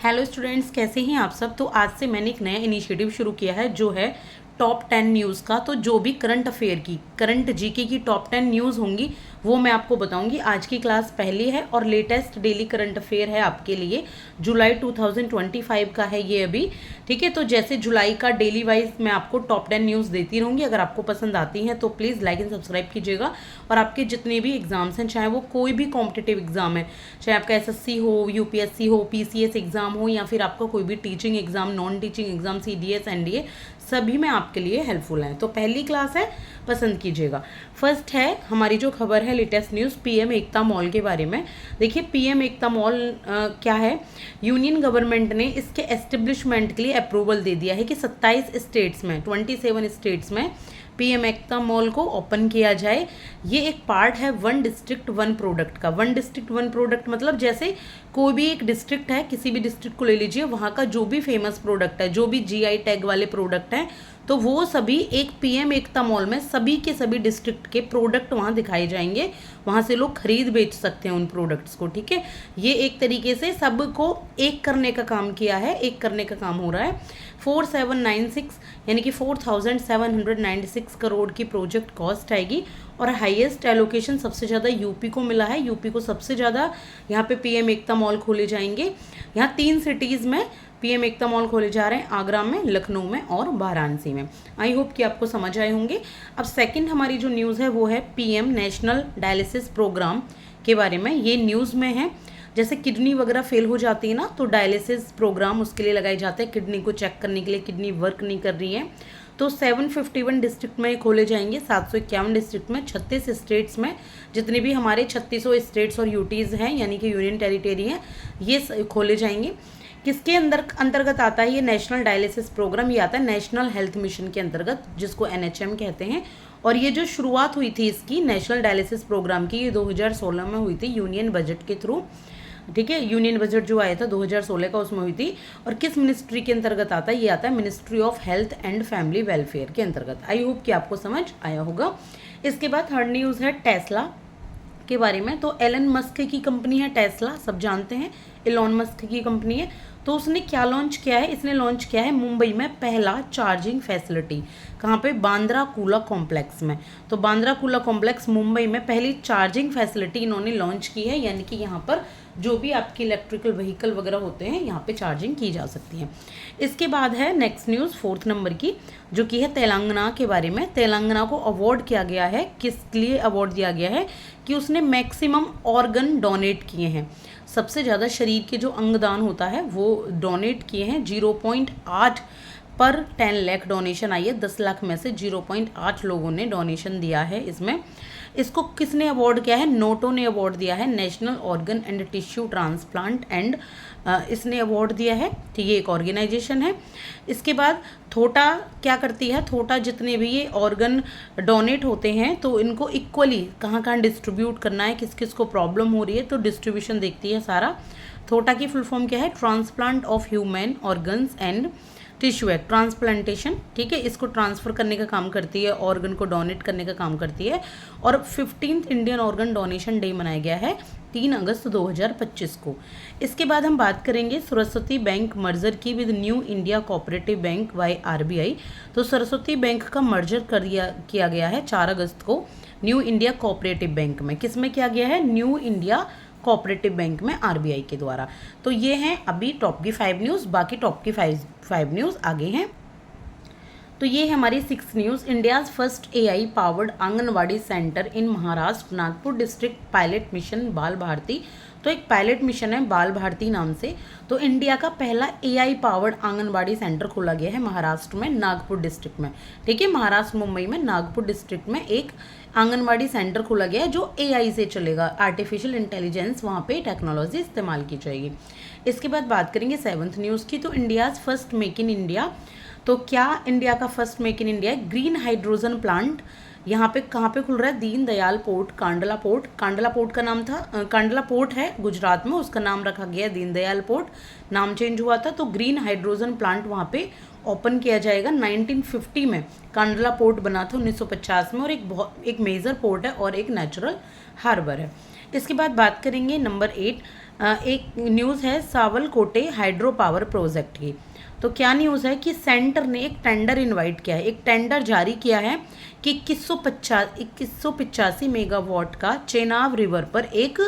Hello students, कैसे हैं आप सब। तो आज से मैंने एक नया इनिशिएटिव शुरू किया है जो है टॉप 10 न्यूज़ का। तो जो भी करंट अफेयर की, करंट जीके की टॉप 10 न्यूज़ होंगी वो मैं आपको बताऊंगी। आज की क्लास पहली है और लेटेस्ट डेली करंट अफेयर है आपके लिए। जुलाई 2025 का है ये अभी, ठीक है। तो जैसे जुलाई का डेली वाइज मैं आपको टॉप 10 न्यूज़ देती रहूँगी। अगर आपको पसंद आती हैं तो प्लीज़ लाइक एंड सब्सक्राइब कीजिएगा। और आपके जितने भी एग्जाम्स हैं, चाहे वो कोई भी कॉम्पिटिटिव एग्जाम है, चाहे आपका एसएससी हो, यूपीएससी हो, पीसीएस एग्जाम हो, या फिर आपका कोई भी teaching exam, non teaching exam, CDS, NDA, सभी में आपके लिए हेल्पफुल हैं। तो पहली क्लास है, पसंद कीजिएगा। फर्स्ट है हमारी जो खबर है लेटेस्ट न्यूज़ पीएम एकता मॉल के बारे में। देखिए पीएम एकता मॉल क्या है, यूनियन गवर्नमेंट ने इसके एस्टेब्लिशमेंट के लिए अप्रूवल दे दिया है कि 27 स्टेट्स में, 27 स्टेट्स में पीएम एकता मॉल को ओपन किया जाए। ये एक पार्ट है वन डिस्ट्रिक्ट वन प्रोडक्ट का। वन डिस्ट्रिक्ट वन प्रोडक्ट मतलब जैसे कोई भी एक डिस्ट्रिक्ट है, किसी भी डिस्ट्रिक्ट को ले लीजिए, वहाँ का जो भी फेमस प्रोडक्ट है, जो भी जीआई टैग वाले प्रोडक्ट हैं, तो वो सभी एक पीएम एकता मॉल में सभी के सभी डिस्ट्रिक्ट के प्रोडक्ट वहाँ दिखाए जाएंगे। वहाँ से लोग खरीद बेच सकते हैं उन प्रोडक्ट्स को, ठीक है। ये एक तरीके से सबको एक करने का काम किया है, एक करने का काम हो रहा है। 4796 यानी कि 4796 करोड़ की प्रोजेक्ट कॉस्ट आएगी। और हाईएस्ट एलोकेशन सबसे ज़्यादा यूपी को मिला है। यूपी को सबसे ज़्यादा यहाँ पे पीएम एकता मॉल खोले जाएंगे। यहाँ 3 सिटीज़ में पीएम एकता मॉल खोले जा रहे हैं, आगरा में, लखनऊ में और वाराणसी में। आई होप कि आपको समझ आए होंगे। अब सेकंड हमारी जो न्यूज़ है वो है पीएम नेशनल डायलिसिस प्रोग्राम के बारे में। ये न्यूज़ में है, जैसे किडनी वगैरह फेल हो जाती है ना, तो डायलिसिस प्रोग्राम उसके लिए लगाए जाते हैं, किडनी को चेक करने के लिए, किडनी वर्क नहीं कर रही है। तो 751 डिस्ट्रिक्ट में खोले जाएंगे, 751 डिस्ट्रिक्ट में, 36 स्टेट्स में, जितने भी हमारे 3600 स्टेट्स और यूटीज़ हैं यानी कि यूनियन टेरिटरी हैं, ये खोले जाएंगे। किसके अंतर्गत आता है ये नेशनल डायलिसिस प्रोग्राम? ये आता है नेशनल हेल्थ मिशन के अंतर्गत, जिसको एनएचएम कहते हैं। और ये जो शुरुआत हुई थी इसकी नेशनल डायलिसिस प्रोग्राम की, ये 2016 में हुई थी यूनियन बजट के थ्रू, ठीक है। यूनियन बजट जो आया था 2016 का, उसमें हुई थी। और किस मिनिस्ट्री के अंतर्गत आता है? ये आता है ministry of health and family welfare के अंतर्गत। आई होप कि आपको समझ आया होगा। इसके बाद थर्ड न्यूज़ है टेस्ला के बारे में। तो एलन मस्क की कंपनी है टेस्ला, सब जानते हैं एलोन मस्क की कंपनी है। तो उसने क्या लॉन्च किया है? इसने लॉन्च किया है मुंबई में पहला चार्जिंग फैसिलिटी। कहाँ पे? बांद्रा कूला कॉम्प्लेक्स में। तो बांद्रा कूला कॉम्प्लेक्स मुंबई में पहली चार्जिंग फैसिलिटी इन्होंने लॉन्च की है, यानी कि यहाँ पर जो भी आपके इलेक्ट्रिकल व्हीकल वगैरह होते हैं यहाँ पे चार्जिंग की जा सकती है। इसके बाद है नेक्स्ट न्यूज़ 4th नंबर की, जो कि है तेलंगाना के बारे में। तेलंगाना को अवार्ड किया गया है, किस लिए अवार्ड दिया गया है? कि उसने मैक्सिमम ऑर्गन डोनेट किए हैं। सबसे ज़्यादा शरीर के जो अंगदान होता है वो डोनेट किए हैं। 0.8 पर 10 लाख डोनेशन आई है। 10 लाख में से 0.8 लोगों ने डोनेशन दिया है इसमें। इसको किसने अवार्ड किया है? नोटो ने अवार्ड दिया है, national organ and tissue transplant and इसने अवार्ड दिया है। तो ये एक ऑर्गेनाइजेशन है। इसके बाद थोटा क्या करती है? थोटा जितने भी ये ऑर्गन डोनेट होते हैं तो इनको इक्वली कहाँ कहाँ डिस्ट्रीब्यूट करना है, किस किस को प्रॉब्लम हो रही है, तो डिस्ट्रीब्यूशन देखती है सारा। थोटा की फुल फॉर्म क्या है? Transplant of human organs and tissue act, transplantation, ठीक है। इसको ट्रांसफ़र करने का काम करती है, ऑर्गन को डोनेट करने का काम करती है। और 15th Indian organ donation day मनाया गया है 3 अगस्त 2025 को। इसके बाद हम बात करेंगे सरस्वती बैंक मर्जर की with new India cooperative bank by RBI. तो सरस्वती बैंक का मर्जर किया गया है 4 अगस्त को न्यू इंडिया कोऑपरेटिव बैंक में। किस में किया गया है? न्यू इंडिया कोऑपरेटिव बैंक में, आरबीआई के द्वारा। तो ये हैं अभी टॉप की 5 न्यूज़। बाकी टॉप की 5 न्यूज़ आगे हैं। तो ये है हमारी 6th news. India's first AI powered anganwadi centre in Maharashtra, Nagpur district pilot mission Bal Bharati. तो एक पायलट मिशन है बाल भारती नाम से। तो इंडिया का पहला एआई पावर्ड आंगनवाड़ी सेंटर खोला गया है महाराष्ट्र में, नागपुर डिस्ट्रिक्ट में, ठीक है। महाराष्ट्र मुंबई में नागपुर डिस्ट्रिक्ट में एक आंगनवाड़ी सेंटर खोला गया है जो एआई से चलेगा, आर्टिफिशियल इंटेलिजेंस, वहाँ पे टेक्नोलॉजी इस्तेमाल की जाएगी। इसके बाद बात करेंगे 7th न्यूज़ की। तो India's first make in India. तो क्या इंडिया का फर्स्ट मेक इन इंडिया है? Green hydrogen plant. यहाँ पे कहाँ पे खुल रहा है? Deen Dayal port, Kandla port. Kandla port का नाम था, कांडला पोर्ट है गुजरात में, उसका नाम रखा गया दीन दयाल पोर्ट, नाम चेंज हुआ था। तो ग्रीन हाइड्रोजन प्लांट वहाँ पे ओपन किया जाएगा। 1950 में कांडला पोर्ट बना था, 1950 में, और एक मेजर पोर्ट है और एक नेचुरल हार्बर है। इसके बाद बात करेंगे नंबर 8 एक न्यूज़ है सावलकोटे हाइड्रो पावर प्रोजेक्ट की। तो क्या न्यूज़ है कि सेंटर ने एक टेंडर इनवाइट किया है, एक टेंडर जारी किया है कि 2185 मेगावाट का चेनाब रिवर पर एक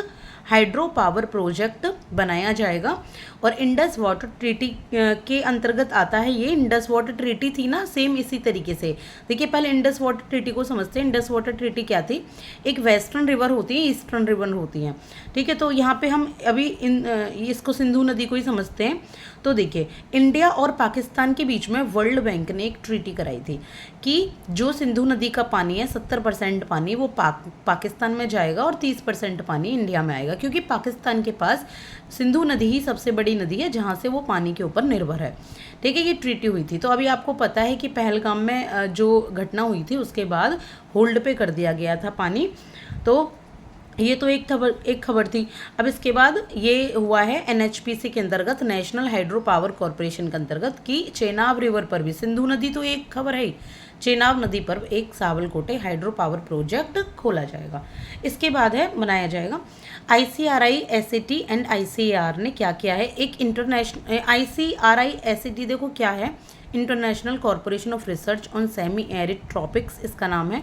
हाइड्रो पावर प्रोजेक्ट बनाया जाएगा और इंडस वाटर ट्रीटी के अंतर्गत आता है। ये इंडस वाटर ट्रीटी थी ना, सेम इसी तरीके से। देखिए पहले इंडस वाटर ट्रीटी को समझते हैं। इंडस वाटर ट्रीटी क्या थी? एक वेस्टर्न रिवर होती है, ईस्टर्न रिवर होती है, ठीक है। तो यहाँ पे हम अभी इसको सिंधु नदी को ही समझते हैं। तो देखिए इंडिया और पाकिस्तान के बीच में वर्ल्ड बैंक ने एक ट्रीटी कराई थी कि जो सिंधु नदी का पानी है 70% पानी वो पाकिस्तान में जाएगा और 30% पानी इंडिया में आएगा, क्योंकि पाकिस्तान के पास सिंधु नदी ही सबसे बड़ी नदी है जहाँ से वो पानी के ऊपर निर्भर है, ठीक है। ये ट्रीटी हुई थी। तो अभी आपको पता है कि पहलगाम में जो घटना हुई थी उसके बाद होल्ड पे कर दिया गया था पानी। तो ये तो एक खबर थी। अब इसके बाद ये हुआ है एनएचपीसी के अंतर्गत, नेशनल हाइड्रो पावर कॉरपोरेशन के अंतर्गत, कि चेनाब रिवर पर भी, सिंधु नदी तो एक खबर है, चेनाब नदी पर एक सावलकोटे हाइड्रो पावर प्रोजेक्ट खोला जाएगा। इसके बाद है बनाया जाएगा। आईसीआरआई एसएटी एंड आईसीएआर ने क्या किया है? एक इंटरनेशनल आईसीआरआई एसएटी देखो क्या है, international corporation of research on semi arid tropics इसका नाम है।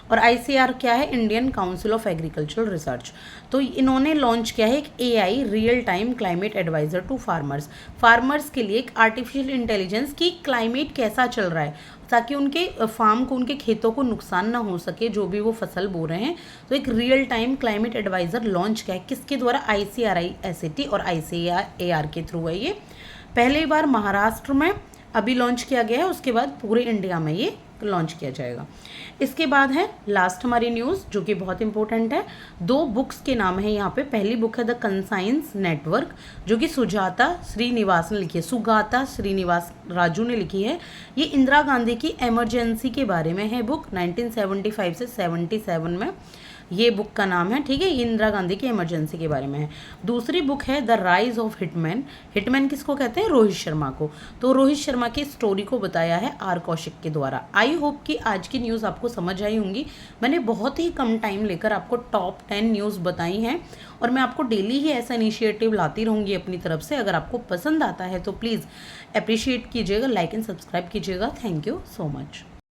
और आईसीआर क्या है? Indian council of agricultural research. तो इन्होंने लॉन्च किया है एक AI real time climate advisor to farmers के लिए एक आर्टिफिशियल इंटेलिजेंस की क्लाइमेट कैसा चल रहा है, ताकि उनके फार्म को, उनके खेतों को नुकसान ना हो सके जो भी वो फसल बो रहे हैं। तो एक real time climate advisor launch किया है, किसके द्वारा? आईसीआरआई एसएटी और आईसीएआर के थ्रू है ये। पहली बार महाराष्ट्र में अभी लॉन्च किया गया है, उसके बाद पूरे इंडिया में ये लॉन्च किया जाएगा। इसके बाद है लास्ट हमारी न्यूज़ जो कि बहुत इंपॉर्टेंट है। 2 बुक्स के नाम है यहाँ पे। पहली बुक है द कंसाइंस नेटवर्क, जो कि सुगाता श्रीनिवास ने लिखी है, सुगाता श्रीनिवास राजू ने लिखी है। ये इंदिरा गांधी की इमरजेंसी के बारे में है बुक, 1975 से 77 में ये बुक का नाम है, ठीक है। ये इंदिरा गांधी की इमरजेंसी के बारे में है। दूसरी बुक है the rise of hitman. Hitman किसको कहते हैं? रोहित शर्मा को। तो रोहित शर्मा की स्टोरी को बताया है आर कौशिक के द्वारा। आई होप कि आज की न्यूज़ आपको समझ आई होंगी। मैंने बहुत ही कम टाइम लेकर आपको टॉप 10 न्यूज़ बताई हैं और मैं आपको डेली ही ऐसा इनिशिएटिव लाती रहूँगी अपनी तरफ से। अगर आपको पसंद आता है तो प्लीज़ अप्रिशिएट कीजिएगा, लाइक एंड सब्सक्राइब कीजिएगा। Thank you so much.